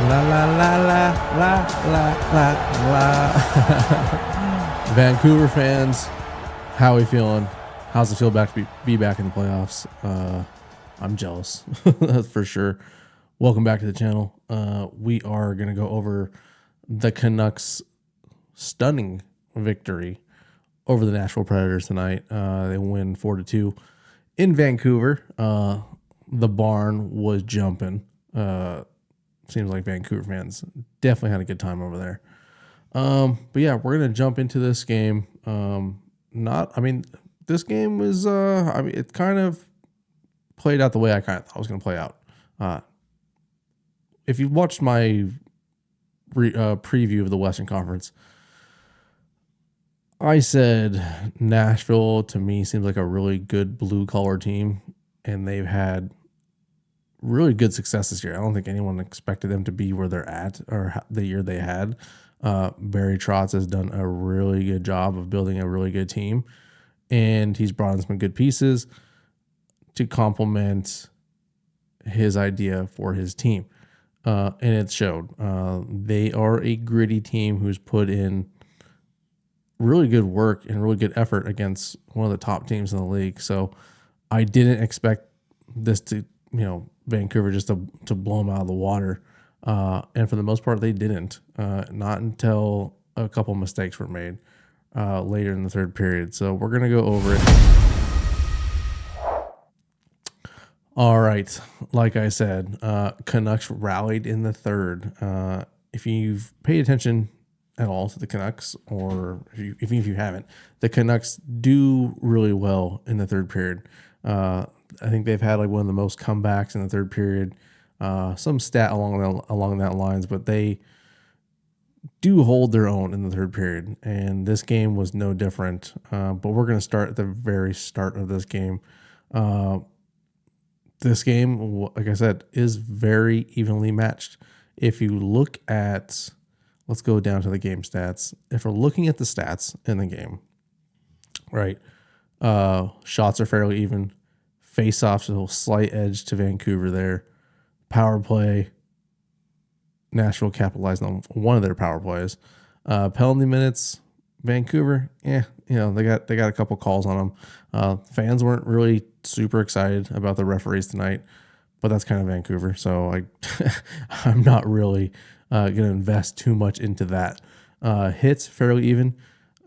La la la la la la la la. Vancouver fans, how are we feeling? How's it feel back to be back in the playoffs? I'm jealous, that's for sure. Welcome back to the channel. We are gonna go over the Canucks' stunning victory over the Nashville Predators tonight. They win 4-2 in Vancouver. The barn was jumping. Seems like Vancouver fans definitely had a good time over there. But yeah, we're gonna jump into this game. This game was it kind of played out the way I kind of thought it was gonna play out. If you watched my preview of the Western Conference, I said Nashville to me seems like a really good blue collar team, and they've had really good success this year. I don't think anyone expected them to be where they're at or the year they had. Barry Trotz has done a really good job of building a really good team, and he's brought in some good pieces to complement his idea for his team. And it showed. They are a gritty team who's put in really good work and really good effort against one of the top teams in the league. So I didn't expect this to, Vancouver just to blow them out of the water. And for the most part, they didn't. Not until a couple mistakes were made later in the third period. So we're going to go over it. All right. Like I said, Canucks rallied in the third. If you've paid attention at all to the Canucks, or if you haven't, the Canucks do really well in the third period. I think they've had like one of the most comebacks in the third period. Some stat along that lines, but they do hold their own in the third period, and this game was no different. But we're going to start at the very start of this game. This game, like I said, is very evenly matched. If you look at, let's go down to the game stats. If we're looking at the stats in the game, right, shots are fairly even. Face-offs, a slight edge to Vancouver there. Power play, Nashville capitalized on one of their power plays. Penalty minutes, Vancouver, they got a couple calls on them. Fans weren't really super excited about the referees tonight, but that's kind of Vancouver, so I'm not really going to invest too much into that. Hits fairly even,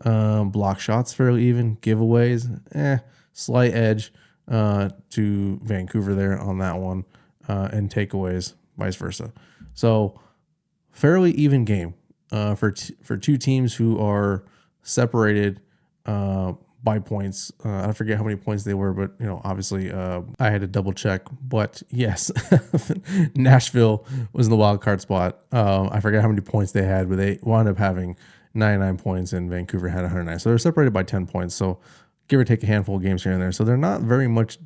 block shots fairly even, giveaways, slight edge to Vancouver there on that one, and takeaways vice versa. So fairly even game for two teams who are separated by points. I forget how many points they were, but obviously I had to double check. But yes, Nashville was in the wild card spot. I forget how many points they had, but they wound up having 99 points, and Vancouver had 109. So they're separated by 10 points. So give or take a handful of games here and there. So they're not very much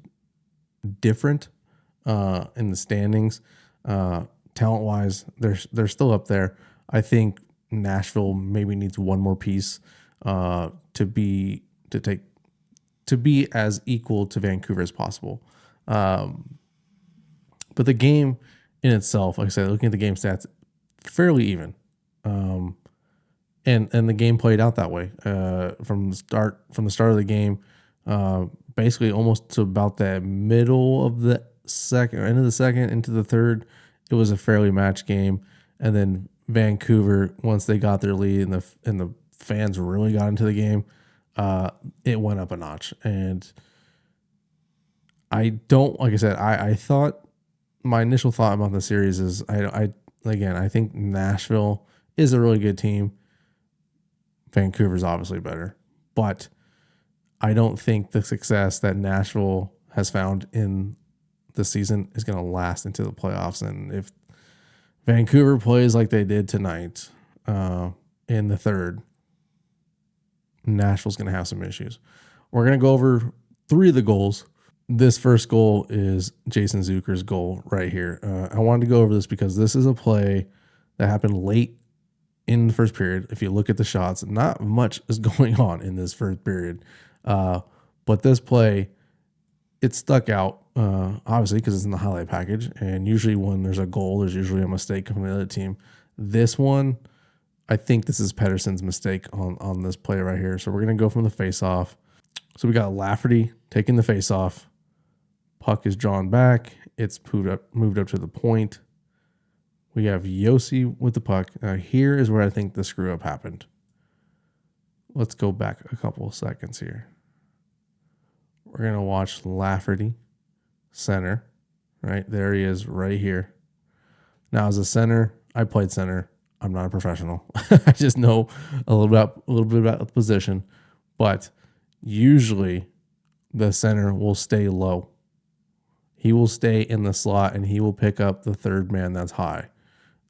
different in the standings. Talent-wise, they're still up there. I think Nashville maybe needs one more piece to be as equal to Vancouver as possible. But the game in itself, like I said, looking at the game stats, fairly even. And the game played out that way from the start of the game, basically almost to about the middle of the second, or end of the second into the third. It was a fairly matched game, and then Vancouver, once they got their lead and the fans really got into the game, it went up a notch. And I thought my initial thought about the series is I think Nashville is a really good team. Vancouver's obviously better, but I don't think the success that Nashville has found in the season is going to last into the playoffs. And if Vancouver plays like they did tonight in the third, Nashville's going to have some issues. We're going to go over three of the goals. This first goal is Jason Zucker's goal right here. I wanted to go over this because this is a play that happened late in the first period. If you look at the shots, not much is going on in this first period. But this play, it stuck out obviously, because it's in the highlight package. And usually when there's a goal, there's usually a mistake from the other team. This one, I think this is Pettersson's mistake on this play right here. So we're going to go from the face-off. So we got Lafferty taking the face-off. Puck is drawn back. It's moved up to the point. We have Josi with the puck. Now here is where I think the screw-up happened. Let's go back a couple of seconds here. We're going to watch Lafferty, center, right? There he is right here. Now as a center, I played center. I'm not a professional. I just know a little bit about the position, but usually the center will stay low. He will stay in the slot and he will pick up the third man that's high.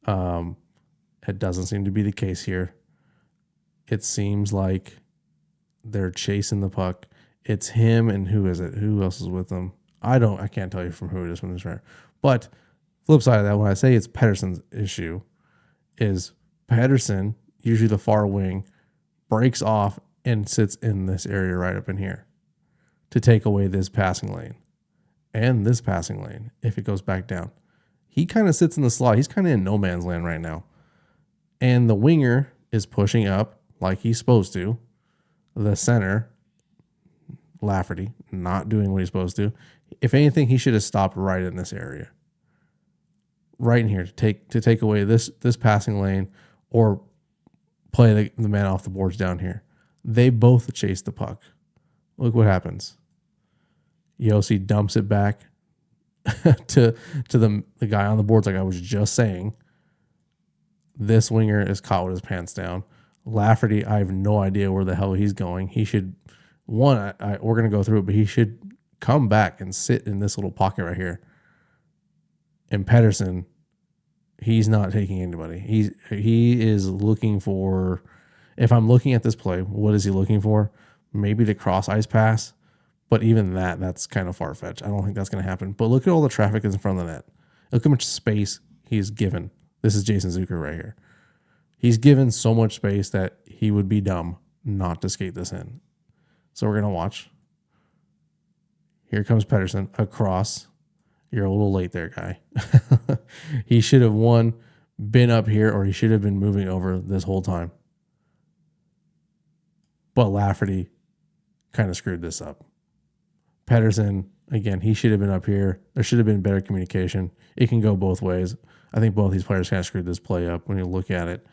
It doesn't seem to be the case here. It seems like they're chasing the puck. It's him and who is it? Who else is with them? I can't tell you from who it is from this right. But flip side of that, when I say it's Pettersson's issue, is Pettersson, usually the far wing, breaks off and sits in this area right up in here to take away this passing lane and this passing lane if it goes back down. He kind of sits in the slot. He's kind of in no man's land right now. And the winger is pushing up like he's supposed to. The center, Lafferty, not doing what he's supposed to. If anything, he should have stopped right in this area. Right in here to take away this passing lane or play the man off the boards down here. They both chase the puck. Look what happens. Josi dumps it back to the guy on the boards like I was just saying. This winger is caught with his pants down. Lafferty, I have no idea where the hell he's going. He should, we're going to go through it, but he should come back and sit in this little pocket right here. And Pettersson, he's not taking anybody. He is looking for, if I'm looking at this play, what is he looking for? Maybe the cross ice pass, but even that's kind of far-fetched. I don't think that's going to happen. But look at all the traffic that's in front of the net. Look how much space he's given. This is Jason Zucker right here. He's given so much space that he would be dumb not to skate this in. So we're going to watch. Here comes Pettersson across. You're a little late there, guy. He should have been up here, or he should have been moving over this whole time. But Lafferty kind of screwed this up. Pettersson, again, he should have been up here. There should have been better communication. It can go both ways. I think both these players kind of screwed this play up when you look at it.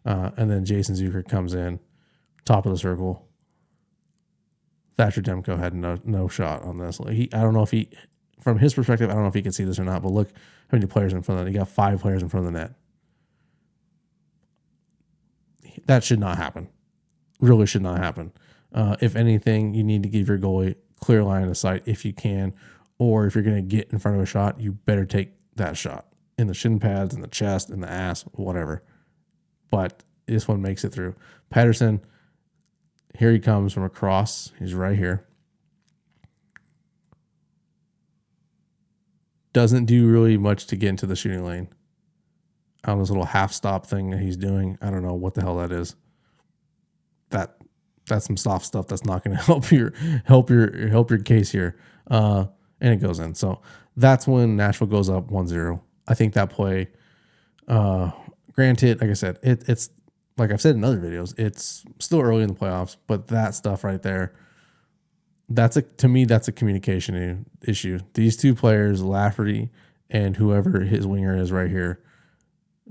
And then Jason Zucker comes in, top of the circle. Thatcher Demko had no shot on this. I don't know if he, from his perspective, I don't know if he could see this or not, but look how many players in front of the net. You got 5 players in front of the net. That should not happen. Really should not happen. If anything, you need to give your goalie clear line of sight if you can, or if you're going to get in front of a shot, you better take that shot in the shin pads, in the chest, in the ass, whatever. But this one makes it through. Pettersson, here he comes from across. He's right here. Doesn't do really much to get into the shooting lane. On this little half stop thing that he's doing. I don't know what the hell that is. That's some soft stuff that's not going to help your case here. And it goes in. So that's when Nashville goes up 1-0. I think that play, granted, like I said, it's like I've said in other videos, it's still early in the playoffs, but that stuff right there, to me, that's a communication issue. These two players, Lafferty and whoever his winger is right here,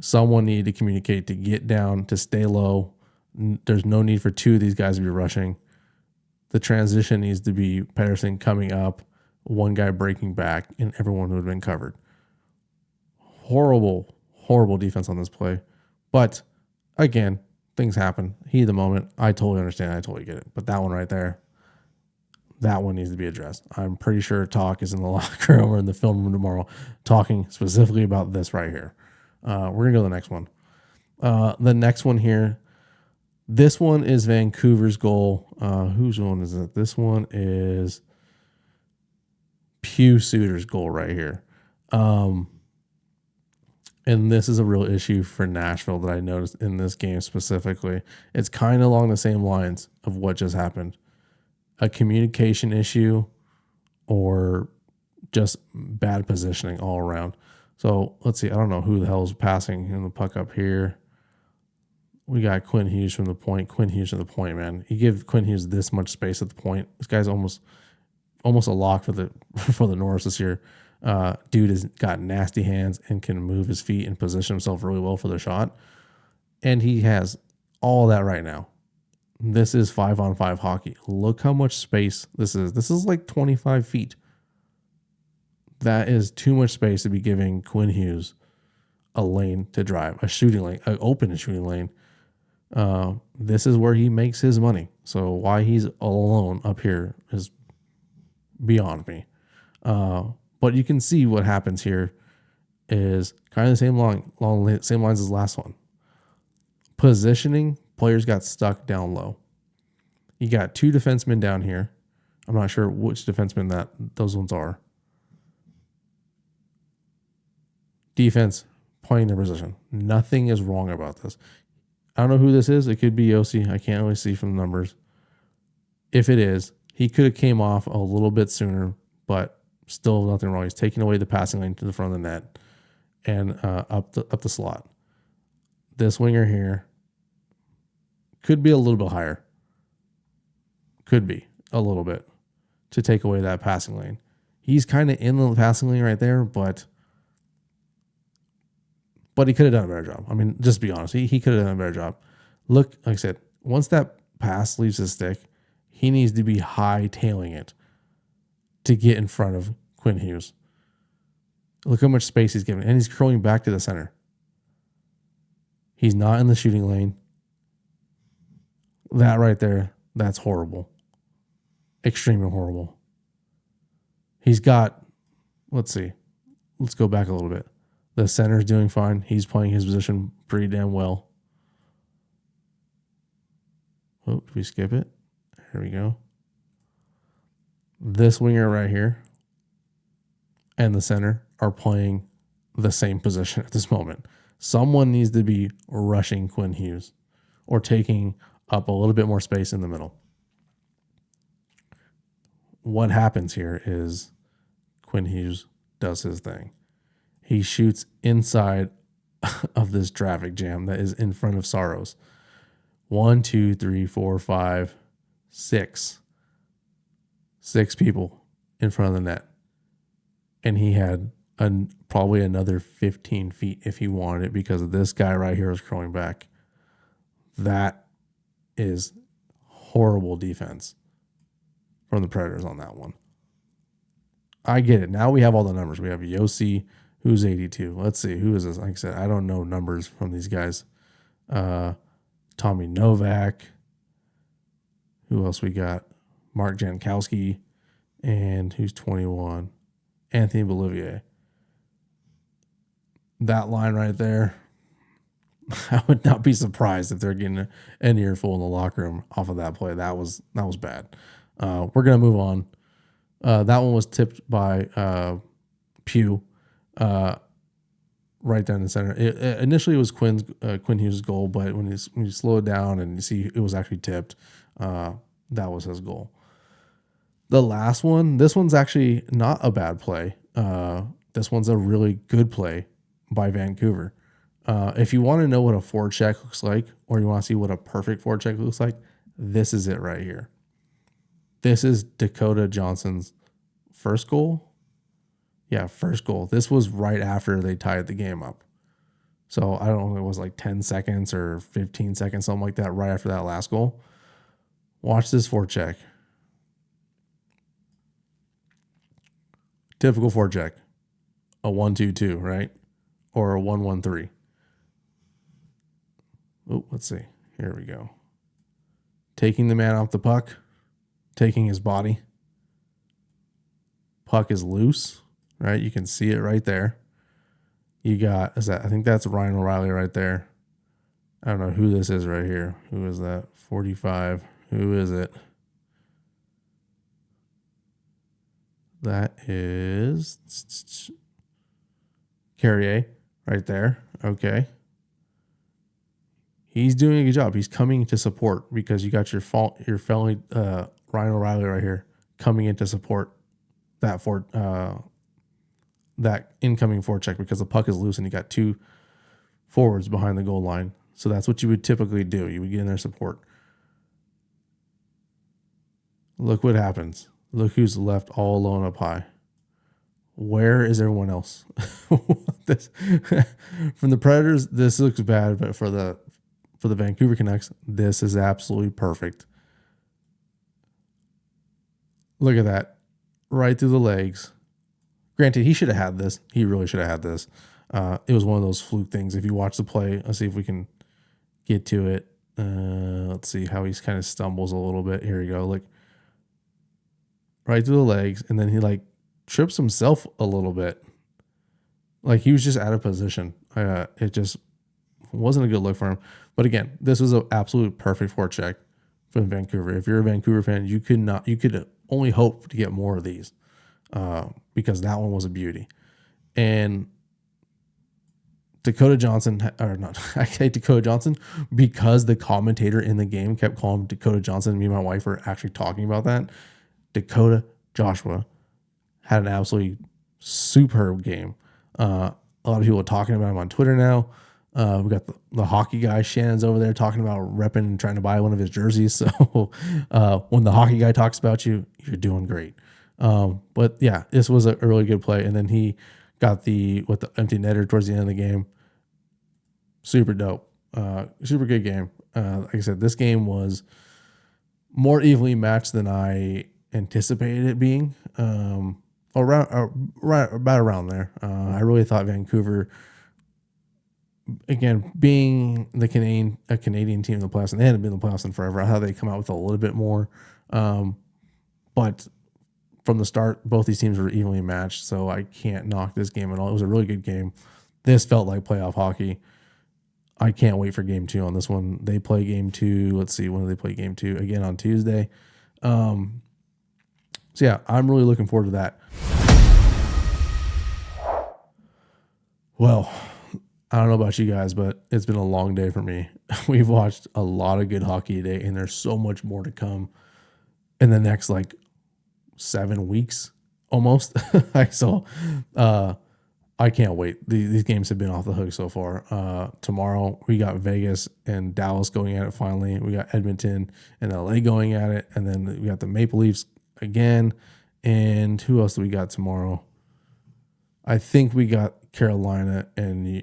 someone needed to communicate to get down, to stay low. There's no need for two of these guys to be rushing. The transition needs to be Pettersson coming up, one guy breaking back, and everyone would have been covered. Horrible defense on this play. But again, things happen. Heat of the moment. I totally understand. I totally get it. But that one right there, that one needs to be addressed. I'm pretty sure Talk is in the locker room or in the film room tomorrow talking specifically about this right here. We're going to go to the next one. The next one here, this one is Vancouver's goal. Whose one is it? This one is Pew Suter's goal right here. And this is a real issue for Nashville that I noticed in this game specifically. It's kind of along the same lines of what just happened. A communication issue or just bad positioning all around. So let's see. I don't know who the hell is passing in the puck up here. We got Quinn Hughes from the point. Quinn Hughes from the point, man. You give Quinn Hughes this much space at the point. This guy's almost a lock for the Norris this year. Dude has got nasty hands and can move his feet and position himself really well for the shot. And he has all that right now. This is 5-on-5 hockey. Look how much space this is. This is like 25 feet. That is too much space to be giving Quinn Hughes a lane to drive, a shooting lane, an open shooting lane. This is where he makes his money. So why he's all alone up here is beyond me. But you can see what happens here is kind of the same lines as the last one. Positioning, players got stuck down low. You got two defensemen down here. I'm not sure which defensemen those ones are. Defense playing their position. Nothing is wrong about this. I don't know who this is. It could be Yossi. I can't really see from the numbers. If it is, he could have came off a little bit sooner, but still nothing wrong. He's taking away the passing lane to the front of the net and up the slot. This winger here could be a little bit higher. Could be a little bit to take away that passing lane. He's kind of in the passing lane right there, but he could have done a better job. I mean, just be honest. He could have done a better job. Look, like I said, once that pass leaves his stick, he needs to be high-tailing it to get in front of Quinn Hughes. Look how much space he's given. And he's curling back to the center. He's not in the shooting lane. That right there, that's horrible. Extremely horrible. He's got, let's see. Let's go back a little bit. The center's doing fine. He's playing his position pretty damn well. Oh, did we skip it? Here we go. This winger right here and the center are playing the same position at this moment. Someone needs to be rushing Quinn Hughes or taking up a little bit more space in the middle. What happens here is Quinn Hughes does his thing. He shoots inside of this traffic jam that is in front of Saros. 1, 2, 3, 4, 5, 6. 6 people in front of the net. And he had probably another 15 feet if he wanted it because this guy right here is curling back. That is horrible defense from the Predators on that one. I get it. Now we have all the numbers. We have Yossi, who's 82. Let's see. Who is this? Like I said, I don't know numbers from these guys. Tommy Novak. Who else we got? Mark Jankowski. And who's 21? Anthony Bolivier. That line right there, I would not be surprised if they're getting an earful in the locker room off of that play. That was bad. We're going to move on. That one was tipped by Pugh. Right down the center. Initially, it was Quinn Hughes' goal, but when you slow it down and you see it was actually tipped, that was his goal. The last one, this one's actually not a bad play. This one's a really good play by Vancouver. If you want to know what a forecheck looks like, or you want to see what a perfect forecheck looks like, this is it right here. This is Dakota Johnson's first goal. Yeah, first goal. This was right after they tied the game up. So I don't know, it was like 10 seconds or 15 seconds, something like that, right after that last goal. Watch this forecheck. Typical forecheck. A 1-2-2, right? Or a 1-1-3. Oh, let's see. Here we go. Taking the man off the puck. Taking his body. Puck is loose, right? You can see it right there. You got, I think that's Ryan O'Reilly right there. I don't know who this is right here. Who is that? 45. Who is it? That is Carrier right there. Okay. He's doing a good job. He's coming to support because you got your fellow Ryan O'Reilly right here coming in to support that that incoming forecheck because the puck is loose and you got two forwards behind the goal line. So that's what you would typically do. You would get in their support. Look what happens. Look who's left all alone up high. Where is everyone else? This, from the Predators, this looks bad, but for the Vancouver Canucks, this is absolutely perfect. Look at that. Right through the legs. Granted, he should have had this. He really should have had this. It was one of those fluke things. If you watch the play, let's see if we can get to it. Let's see how he's kind of stumbles a little bit. Here we go. Like right through the legs, and then he like trips himself a little bit. Like he was just out of position. It just wasn't a good look for him. But again, this was an absolute perfect forecheck from Vancouver. If you're a Vancouver fan, you could only hope to get more of these because that one was a beauty. And Dakota Johnson, or not, I say Dakota Johnson because the commentator in the game kept calling him Dakota Johnson. Me and my wife were actually talking about that. Dakota Joshua had an absolutely superb game. A lot of people are talking about him on Twitter now. We got the hockey guy Shannon's over there talking about repping and trying to buy one of his jerseys. So when the hockey guy talks about you, you're doing great. But yeah, this was a really good play. And then he got the empty netter towards the end of the game. Super dope. Super good game. Like I said, this game was more evenly matched than I anticipated it being. About around there. I really thought Vancouver, again, being a Canadian team in the playoffs, and they hadn't been in the playoffs in forever, I thought they'd come out with a little bit more. But from the start, both these teams were evenly matched, so I can't knock this game at all. It was a really good game. This felt like playoff hockey. I can't wait for game 2 on this one. They play game 2. Let's see, when do they play game 2? Again on Tuesday. So yeah, I'm really looking forward to that. Well, I don't know about you guys, but it's been a long day for me. We've watched a lot of good hockey today, and there's so much more to come in the next 7 weeks almost. So I can't wait. These games have been off the hook so far. Tomorrow we got Vegas and Dallas going at it finally. We got Edmonton and LA going at it, and then we got the Maple Leafs again. And who else do we got tomorrow? I think we got Carolina and New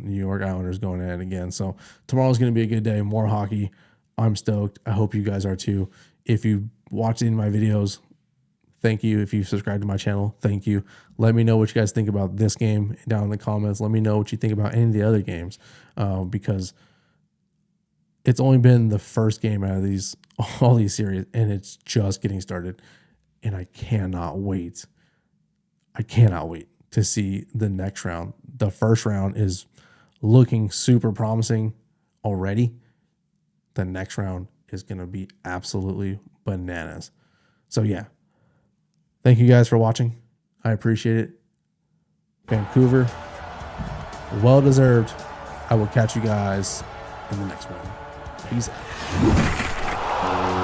York Islanders going at it again. So tomorrow's going to be a good day. More hockey. I'm stoked. I hope you guys are too. If you watch any of my videos, thank you. If you subscribe to my channel, thank you. Let me know what you guys think about this game down in the comments. Let me know what you think about any of the other games because it's only been the first game out of all these series, and it's just getting started. And I cannot wait. I cannot wait to see the next round. The first round is looking super promising already. The next round is going to be absolutely bananas. So yeah, thank you guys for watching. I appreciate it. Vancouver, well deserved. I will catch you guys in the next one. Peace out.